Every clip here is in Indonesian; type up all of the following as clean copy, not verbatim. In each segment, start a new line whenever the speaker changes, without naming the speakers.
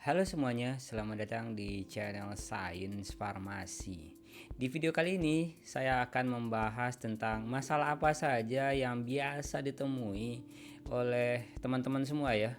Halo semuanya, selamat datang di channel Sains Farmasi. Di video kali ini, saya akan membahas tentang masalah apa saja yang biasa ditemui oleh teman-teman semua ya,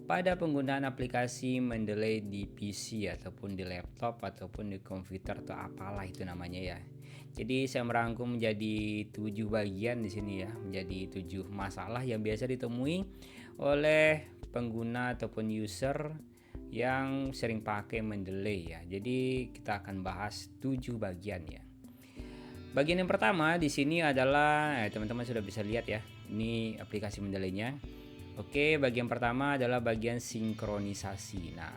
pada penggunaan aplikasi Mendeley di PC ataupun di laptop ataupun di komputer atau apalah itu namanya ya. Jadi saya merangkum menjadi 7 bagian di sini ya, menjadi 7 masalah yang biasa ditemui oleh pengguna ataupun user yang sering pakai Mendeley ya. Jadi kita akan bahas 7 bagian ya. Bagian yang pertama di sini adalah teman-teman sudah bisa lihat ya. Ini aplikasi Mendeley-nya. Oke, bagian pertama adalah bagian sinkronisasi. Nah,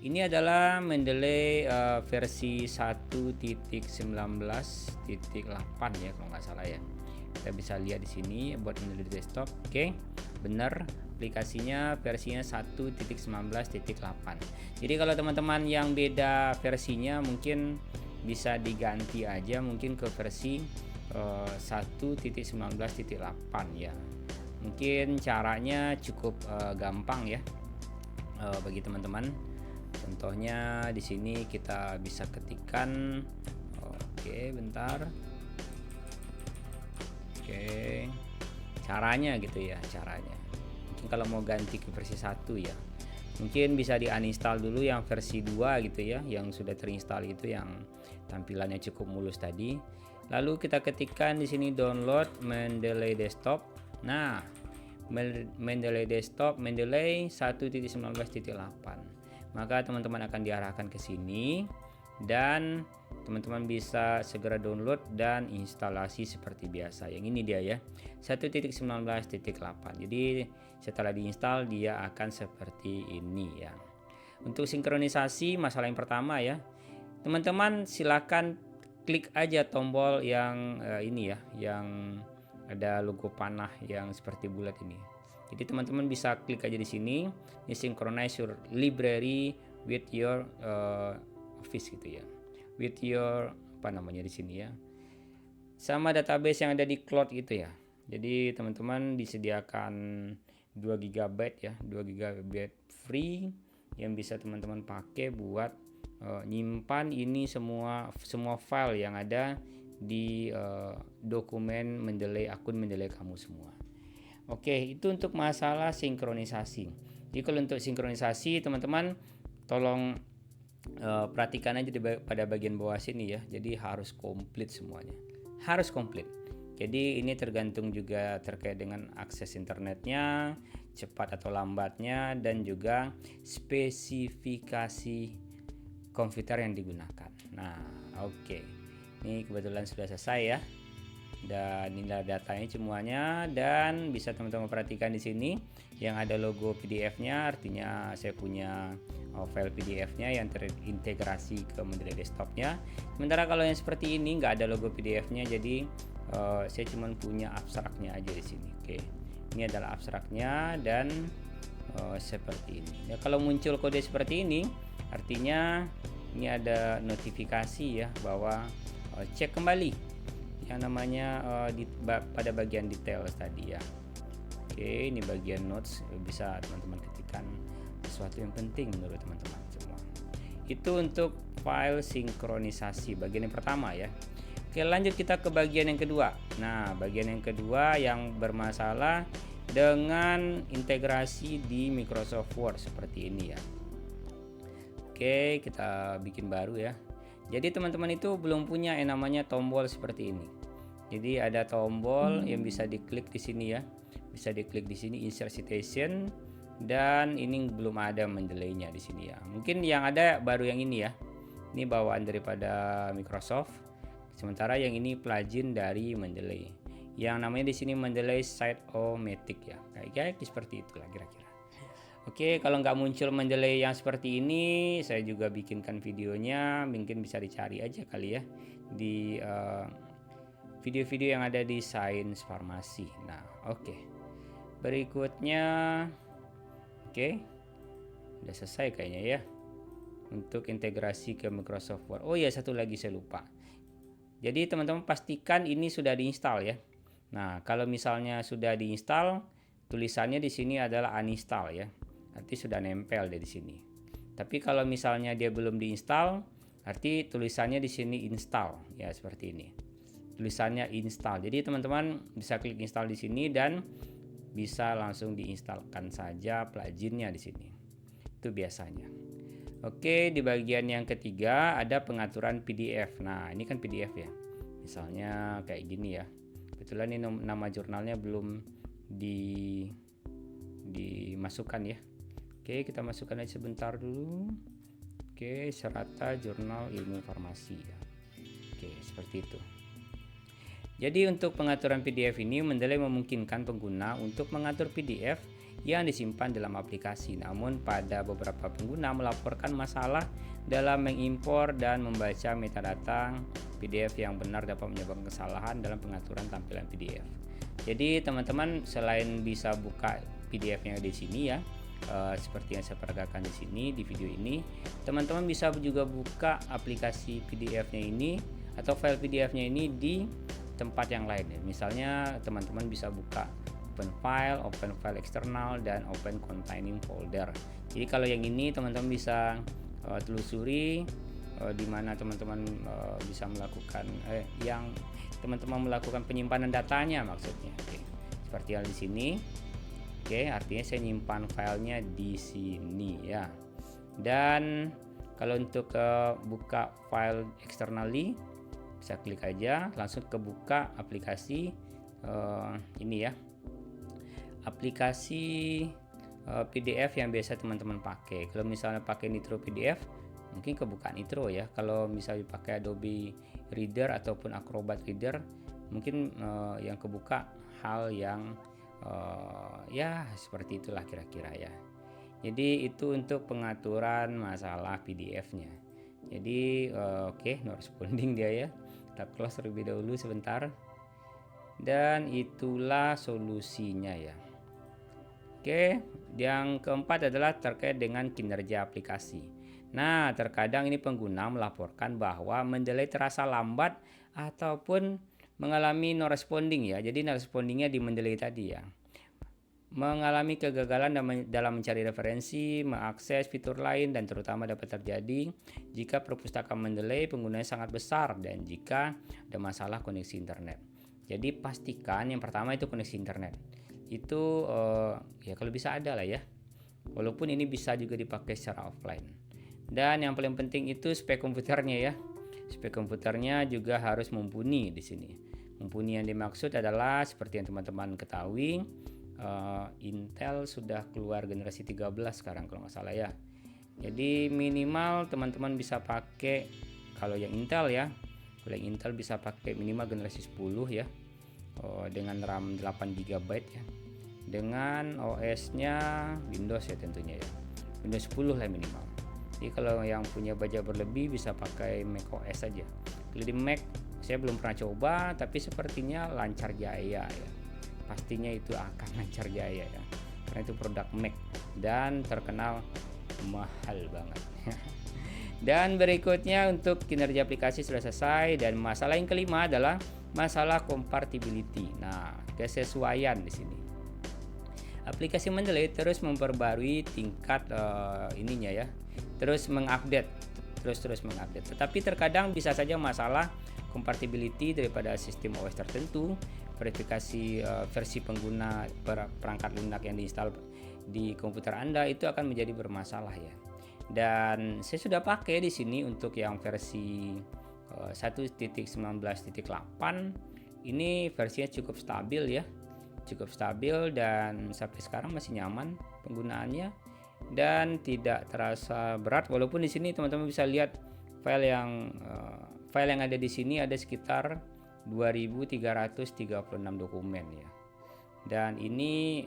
ini adalah Mendeley versi 1.19.8 ya kalau nggak salah ya. Kita bisa lihat di sini buat Mendeley desktop. Oke, benar aplikasinya versinya 1.19.8. Jadi kalau teman-teman yang beda versinya mungkin bisa diganti aja mungkin ke versi 1.19.8 ya. Mungkin caranya cukup gampang ya bagi teman-teman. Contohnya di sini kita bisa ketikkan. Oke, bentar. Oke. Caranya gitu ya, caranya. Mungkin kalau mau ganti ke versi 1 ya. Mungkin bisa di-uninstall dulu yang versi 2 gitu ya, yang sudah terinstall itu yang tampilannya cukup mulus tadi. Lalu kita ketikkan di sini download Mendeley desktop. Nah, Mendeley desktop Mendeley 1.19.8. Maka teman-teman akan diarahkan ke sini dan teman-teman bisa segera download dan instalasi seperti biasa. Yang ini dia ya, 1.19.8. Jadi setelah diinstal dia akan seperti ini ya. Untuk sinkronisasi masalah yang pertama ya, teman-teman silakan klik aja tombol yang ini ya, yang ada logo panah yang seperti bulat ini. Jadi teman-teman bisa klik aja di sini, ini synchronize your library with your office gitu ya, with your apa namanya di sini ya, sama database yang ada di cloud gitu ya. Jadi teman-teman disediakan 2 GB ya, 2 GB free yang bisa teman-teman pakai buat nyimpan ini semua file yang ada di dokumen Mendeley, akun Mendeley kamu semua. Oke, itu untuk masalah sinkronisasi. Jadi kalau untuk sinkronisasi teman-teman tolong perhatikan aja pada bagian bawah sini ya. Jadi harus komplit semuanya. Harus komplit. Jadi ini tergantung juga terkait dengan akses internetnya, cepat atau lambatnya, dan juga spesifikasi komputer yang digunakan. Nah, oke. Ini kebetulan sudah selesai ya. Dan inilah datanya semuanya, dan bisa teman-teman perhatikan di sini yang ada logo PDF-nya, artinya saya punya file PDF-nya yang terintegrasi ke Mendeley desktop-nya. Sementara kalau yang seperti ini nggak ada logo PDF-nya, jadi saya cuma punya abstraknya aja di sini. Oke, ini adalah abstraknya dan seperti ini. Ya, kalau muncul kode seperti ini, artinya ini ada notifikasi ya bahwa cek kembali yang namanya pada bagian details tadi ya. Oke, ini bagian notes, bisa teman-teman ketikkan sesuatu yang penting menurut teman-teman semua. Itu untuk file sinkronisasi bagian yang pertama ya. Oke, lanjut kita ke bagian yang kedua. Nah, bagian yang kedua yang bermasalah dengan integrasi di Microsoft Word seperti ini ya. Oke, kita bikin baru ya. Jadi teman-teman itu belum punya yang namanya tombol seperti ini. Jadi ada tombol yang bisa diklik di sini ya. Bisa diklik di sini insert citation, dan ini belum ada Mendeley-nya di sini ya. Mungkin yang ada baru yang ini ya. Ini bawaan daripada Microsoft. Sementara yang ini plugin dari Mendeley. Yang namanya di sini Mendeley Site-O-Matic ya. Kayak seperti itulah kira-kira. Oke, kalau nggak muncul Mendeley yang seperti ini, saya juga bikinkan videonya. Mungkin bisa dicari aja kali ya di video-video yang ada di Sains Farmasi. Nah, oke. Berikutnya, oke, udah selesai kayaknya ya untuk integrasi ke Microsoft Word. Oh ya, satu lagi saya lupa. Jadi teman-teman pastikan ini sudah diinstal ya. Nah, kalau misalnya sudah diinstal, tulisannya di sini adalah uninstall ya. Nanti sudah nempel di sini. Tapi kalau misalnya dia belum diinstal, arti tulisannya di sini install ya, seperti ini. Tulisannya install. Jadi teman-teman bisa klik install di sini dan bisa langsung diinstalkan saja pluginnya di sini. Itu biasanya. Oke, di bagian yang ketiga ada pengaturan PDF. Nah, ini kan PDF ya. Misalnya kayak gini ya. Kebetulan ini nama jurnalnya belum dimasukkan ya. Oke, kita masukkan aja sebentar dulu. Oke, Serata Jurnal Ilmu Farmasi ya. Oke, seperti itu. Jadi untuk pengaturan PDF ini Mendeley memungkinkan pengguna untuk mengatur PDF yang disimpan dalam aplikasi. Namun pada beberapa pengguna melaporkan masalah dalam mengimpor dan membaca metadata PDF yang benar dapat menyebabkan kesalahan dalam pengaturan tampilan PDF. Jadi teman-teman selain bisa buka PDF-nya di sini ya, seperti yang saya peragakan di sini di video ini, teman-teman bisa juga buka aplikasi PDF-nya ini atau file PDF-nya ini di tempat yang lain ya. Misalnya teman-teman bisa buka open file eksternal, dan open containing folder. Jadi kalau yang ini teman-teman bisa telusuri di mana teman-teman bisa melakukan yang teman-teman melakukan penyimpanan datanya maksudnya. Oke. Seperti yang di sini. Oke, artinya saya nyimpan filenya di sini ya. Dan kalau untuk buka file externally bisa klik aja langsung ke buka aplikasi ini ya. Aplikasi PDF yang biasa teman-teman pakai. Kalau misalnya pakai Nitro PDF, mungkin kebuka Nitro ya. Kalau misalnya pakai Adobe Reader ataupun Acrobat Reader, mungkin yang kebuka hal yang ya seperti itulah kira-kira ya. Jadi itu untuk pengaturan masalah PDF-nya. Jadi oke, no responding dia ya. Kita close terlebih dahulu sebentar. Dan itulah solusinya ya. Oke, yang keempat adalah terkait dengan kinerja aplikasi. Nah, terkadang ini pengguna melaporkan bahwa Mendeley terasa lambat ataupun mengalami no responding ya. Jadi no respondingnya di Mendeley tadi ya. Mengalami kegagalan dalam mencari referensi, mengakses fitur lain, dan terutama dapat terjadi jika perpustakaan Mendeley penggunanya sangat besar dan jika ada masalah koneksi internet. Jadi pastikan yang pertama itu koneksi internet. Itu ya kalau bisa ada lah ya. Walaupun ini bisa juga dipakai secara offline. Dan yang paling penting itu spek komputernya ya. Spek komputernya juga harus mumpuni di sini. Mumpuni yang dimaksud adalah seperti yang teman-teman ketahui, Intel sudah keluar generasi 13 sekarang kalau nggak salah ya. Jadi minimal teman-teman bisa pakai kalau yang Intel ya. Kalau yang Intel bisa pakai minimal generasi 10 ya. Dengan RAM 8 GB ya. Dengan OS-nya Windows ya tentunya ya. Windows 10 lah minimal. Jadi kalau yang punya budget berlebih bisa pakai Mac OS saja. Kalau di Mac saya belum pernah coba, tapi sepertinya lancar jaya ya. Pastinya itu akan lancar jaya ya. Karena itu produk Mac dan terkenal mahal banget. Dan berikutnya untuk kinerja aplikasi sudah selesai, dan masalah yang kelima adalah masalah compatibility. Nah, kesesuaian di sini. Aplikasi Mendeley terus memperbarui tingkat ininya ya, terus mengupdate, terus mengupdate. Tetapi terkadang bisa saja masalah compatibility daripada sistem OS tertentu, verifikasi versi pengguna perangkat lunak yang diinstal di komputer Anda itu akan menjadi bermasalah ya. Dan saya sudah pakai di sini untuk yang versi 1.19.8 ini versinya cukup stabil ya. Cukup stabil dan sampai sekarang masih nyaman penggunaannya dan tidak terasa berat, walaupun di sini teman-teman bisa lihat file yang ada di sini ada sekitar 2336 dokumen ya. Dan ini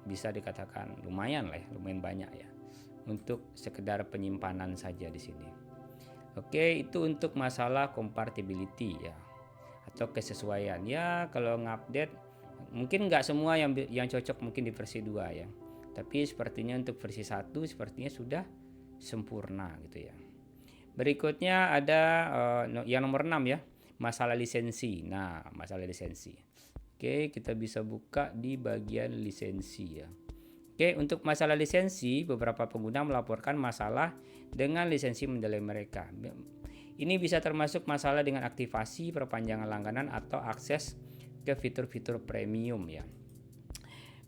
bisa dikatakan lumayan lah ya, lumayan banyak ya untuk sekedar penyimpanan saja di sini. Oke, itu untuk masalah compatibility ya atau kesesuaian ya. Kalau ngupdate mungkin nggak semua yang cocok mungkin di versi 2 ya, tapi sepertinya untuk versi 1 sepertinya sudah sempurna gitu ya. Berikutnya ada yang nomor 6 ya, masalah lisensi. Nah, masalah lisensi. Oke, kita bisa buka di bagian lisensi ya. Oke, untuk masalah lisensi, beberapa pengguna melaporkan masalah dengan lisensi Mendeley mereka. Ini bisa termasuk masalah dengan aktivasi, perpanjangan langganan, atau akses ke fitur-fitur premium ya.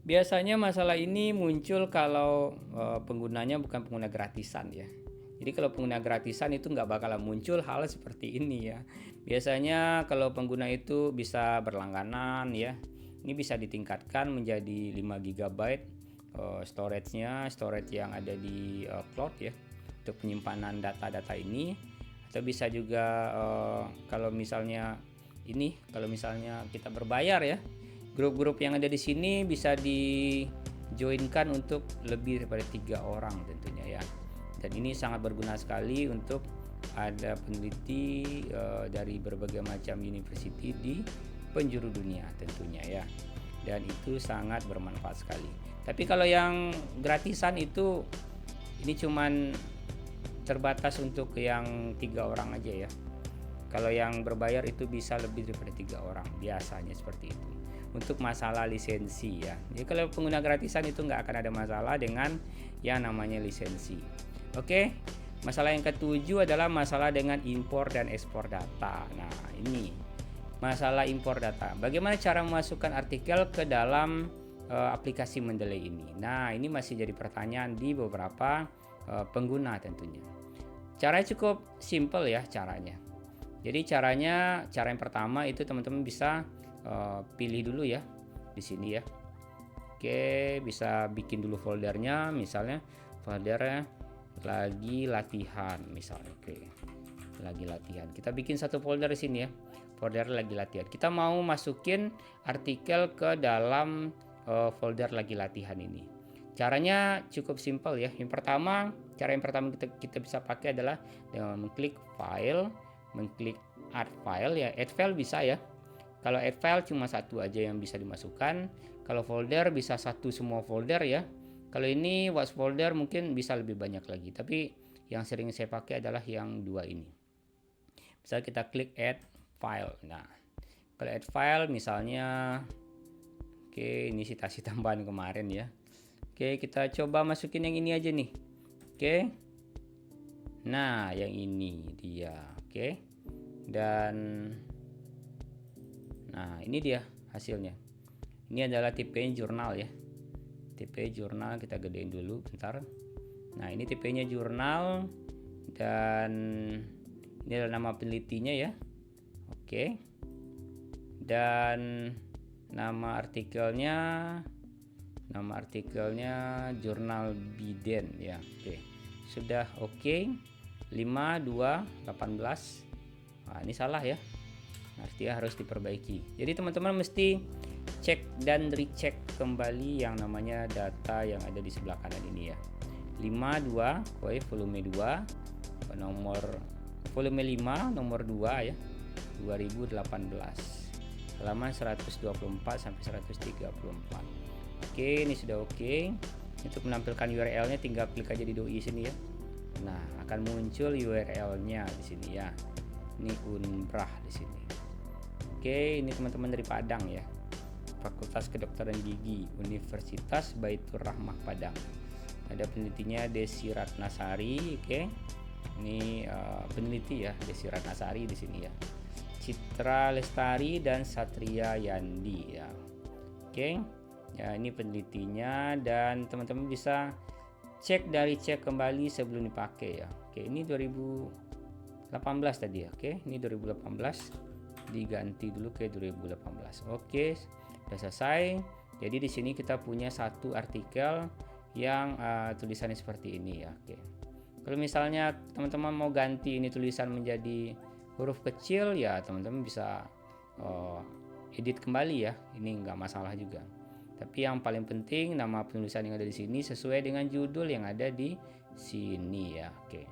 Biasanya masalah ini muncul kalau penggunanya bukan pengguna gratisan ya. Jadi kalau pengguna gratisan itu nggak bakalan muncul hal seperti ini ya. Biasanya kalau pengguna itu bisa berlangganan ya, ini bisa ditingkatkan menjadi 5 GB storage yang ada di cloud ya, untuk penyimpanan data-data ini. Atau bisa juga kalau misalnya kita berbayar ya, grup-grup yang ada di sini bisa di-joinkan untuk lebih daripada 3 orang tentunya ya. Dan ini sangat berguna sekali untuk ada peneliti dari berbagai macam university di penjuru dunia tentunya ya. Dan itu sangat bermanfaat sekali. Tapi kalau yang gratisan itu ini cuman terbatas untuk yang 3 orang aja ya. Kalau yang berbayar itu bisa lebih daripada 3 orang, biasanya seperti itu. Untuk masalah lisensi ya. Jadi kalau pengguna gratisan itu nggak akan ada masalah dengan yang namanya lisensi. Oke, masalah yang ketujuh adalah masalah dengan impor dan ekspor data. Nah ini masalah impor data. Bagaimana cara memasukkan artikel ke dalam aplikasi Mendeley ini? Nah ini masih jadi pertanyaan di beberapa pengguna tentunya. Caranya cukup simple ya caranya. Jadi cara yang pertama itu teman-teman bisa pilih dulu ya di sini ya. Oke, bisa bikin dulu foldernya, misalnya foldernya lagi latihan misalnya. Oke, lagi latihan. Kita bikin satu folder di sini ya. Folder lagi latihan. Kita mau masukin artikel ke dalam folder lagi latihan ini. Caranya cukup simpel ya. Cara yang pertama kita bisa pakai adalah dengan mengklik file, mengklik add file ya. Add file bisa ya. Kalau add file cuma satu aja yang bisa dimasukkan. Kalau folder bisa satu semua folder ya. Kalau ini watch folder mungkin bisa lebih banyak lagi. Tapi yang sering saya pakai adalah yang dua ini. Misal kita klik add file. Nah, kalau add file misalnya, oke ini citasi tambahan kemarin ya. Oke, kita coba masukin yang ini aja nih. Oke. Nah, yang ini dia. Oke. Dan nah, ini dia hasilnya. Ini adalah tipenya jurnal ya. Tipe jurnal kita gedein dulu bentar. Nah, ini tipenya jurnal dan ini adalah nama penelitinya ya. Oke. Dan nama artikelnya jurnal Biden ya. Oke. Sudah oke. 5218. Nah, ini salah ya. Artinya harus diperbaiki. Jadi teman-teman mesti cek dan recheck kembali yang namanya data yang ada di sebelah kanan ini ya. 52 volume 2 nomor volume 5 nomor 2 ya. 2018. Halaman 124 sampai 134. Oke, ini sudah oke. Untuk menampilkan URL-nya tinggal klik aja di doi sini ya. Nah, akan muncul URL-nya di sini ya. Ini Unbrah di sini. Oke, ini teman-teman dari Padang ya. Fakultas Kedokteran Gigi Universitas Baitur Rahmah Padang. Ada penelitinya Desi Ratnasari, oke. Ini peneliti ya, Desi Ratnasari di sini ya. Citra Lestari dan Satria Yandi ya. Oke. Ya, ini penelitinya dan teman-teman bisa cek kembali sebelum dipakai ya. Oke, ini 2018 tadi ya. Oke, ini 2018. Diganti dulu ke 2018. Oke, sudah selesai. Jadi di sini kita punya satu artikel yang tulisannya seperti ini ya. Oke. Kalau misalnya teman-teman mau ganti ini tulisan menjadi huruf kecil ya, teman-teman bisa edit kembali ya. Ini nggak masalah juga. Tapi yang paling penting nama penulisan yang ada di sini sesuai dengan judul yang ada di sini ya. Oke.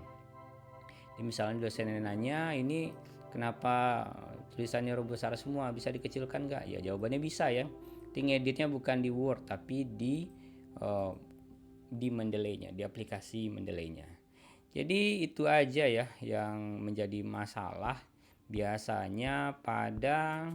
Ini misalnya dosen yang nanya ini kenapa tulisannya huruf besar semua, bisa dikecilkan nggak? Ya jawabannya bisa ya. Ngeditnya bukan di Word tapi di Mendeley-nya, di aplikasi Mendeley-nya. Jadi itu aja ya yang menjadi masalah biasanya pada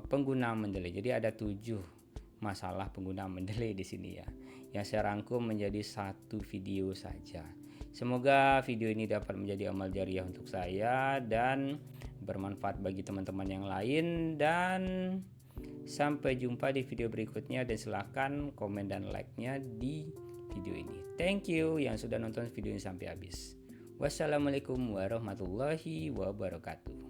pengguna Mendeley. Jadi ada 7 masalah pengguna Mendeley di sini ya. yang saya rangkum menjadi satu video saja. Semoga video ini dapat menjadi amal jariah untuk saya dan bermanfaat bagi teman-teman yang lain, dan sampai jumpa di video berikutnya, dan silahkan komen dan like-nya di video ini. Thank you yang sudah nonton video ini sampai habis. Wassalamualaikum warahmatullahi wabarakatuh.